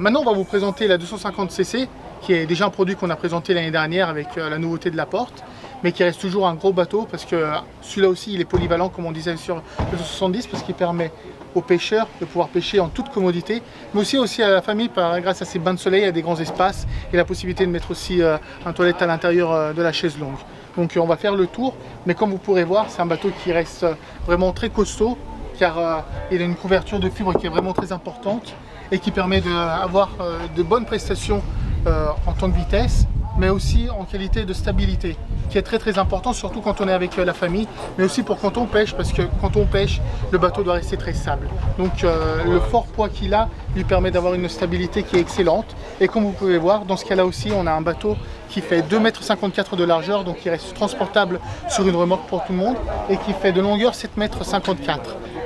Maintenant, on va vous présenter la 250cc, qui est déjà un produit qu'on a présenté l'année dernière avec la nouveauté de la porte, mais qui reste toujours un gros bateau parce que celui-là aussi, il est polyvalent, comme on disait sur le 270, parce qu'il permet aux pêcheurs de pouvoir pêcher en toute commodité, mais aussi à la famille, grâce à ses bains de soleil, à des grands espaces et la possibilité de mettre aussi un toilette à l'intérieur de la chaise longue. Donc on va faire le tour, mais comme vous pourrez voir, c'est un bateau qui reste vraiment très costaud, car il a une couverture de fibre qui est vraiment très importante et qui permet d'avoir de bonnes prestations en temps de vitesse, mais aussi en qualité de stabilité, qui est très important, surtout quand on est avec la famille, mais aussi pour quand on pêche, parce que quand on pêche, le bateau doit rester très stable. Donc le fort poids qu'il a lui permet d'avoir une stabilité qui est excellente. Et comme vous pouvez voir, dans ce cas-là aussi, on a un bateau qui fait 2,54 m de largeur, donc qui reste transportable sur une remorque pour tout le monde, et qui fait de longueur 7,54 m.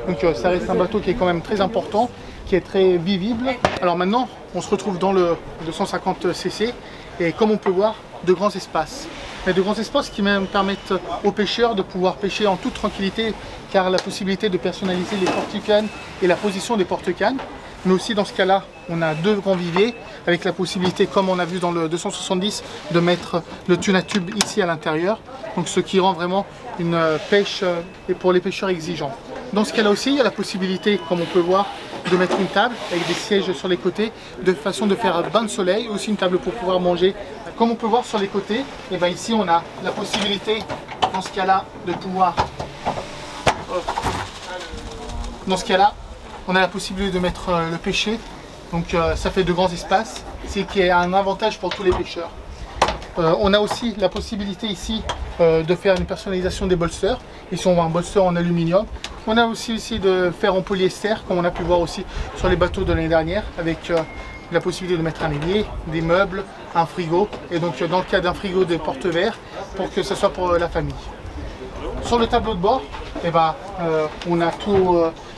Donc ça reste un bateau qui est quand même très important, qui est très visible. Alors maintenant, on se retrouve dans le 250cc, et comme on peut voir, de grands espaces. Mais de grands espaces qui même permettent aux pêcheurs de pouvoir pêcher en toute tranquillité, car la possibilité de personnaliser les porte-cannes et la position des porte-cannes. Mais aussi dans ce cas-là, on a deux grands viviers avec la possibilité, comme on a vu dans le 270, de mettre le tune à tube ici à l'intérieur. Donc ce qui rend vraiment une pêche pour les pêcheurs exigeants. Dans ce cas-là aussi, il y a la possibilité, comme on peut voir, de mettre une table avec des sièges sur les côtés, de façon de faire un bain de soleil, aussi une table pour pouvoir manger. Comme on peut voir sur les côtés, et bien ici on a la possibilité, dans ce cas-là, de pouvoir... Dans ce cas-là, on a la possibilité de mettre le pêcher, donc ça fait de grands espaces, c'est qui est un avantage pour tous les pêcheurs. On a aussi la possibilité ici de faire une personnalisation des bolsters. Ici on voit un bolster en aluminium. On a aussi de faire en polyester, comme on a pu voir aussi sur les bateaux de l'année dernière, avec la possibilité de mettre un ailier, des meubles, un frigo, et donc dans le cas d'un frigo, des porte-verres, pour que ce soit pour la famille. Sur le tableau de bord, eh ben, on a tout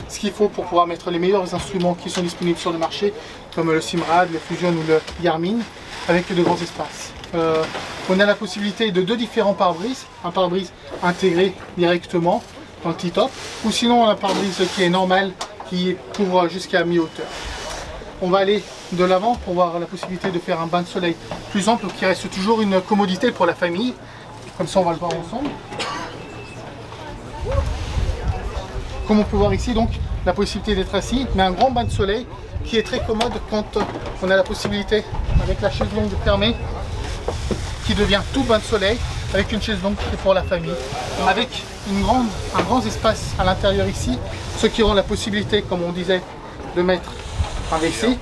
ce qu'il faut pour pouvoir mettre les meilleurs instruments qui sont disponibles sur le marché, comme le Simrad, le Fusion ou le Garmin, avec de grands espaces. On a la possibilité de deux différents pare-brises, un pare-brise intégré directement dans le T-top, ou sinon un pare-brise qui est normal, qui couvre jusqu'à mi-hauteur. On va aller de l'avant pour voir la possibilité de faire un bain de soleil plus ample, qui reste toujours une commodité pour la famille. Comme ça on va le voir ensemble. Comme on peut voir ici, donc la possibilité d'être assis, mais un grand bain de soleil qui est très commode quand on a la possibilité, avec la chaise longue fermée, qui devient tout bain de soleil, avec une chaise longue qui est pour la famille, avec un grand espace à l'intérieur ici, ce qui rend la possibilité, comme on disait, de mettre un WC,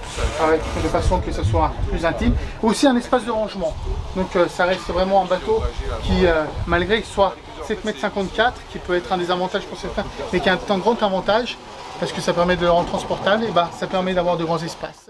de façon que ce soit plus intime, aussi un espace de rangement. Donc ça reste vraiment un bateau qui, malgré qu'il soit 7,54 m, qui peut être un désavantage pour certains, mais qui a un grand avantage, parce que ça permet de le rendre transportable, et ben, ça permet d'avoir de grands espaces.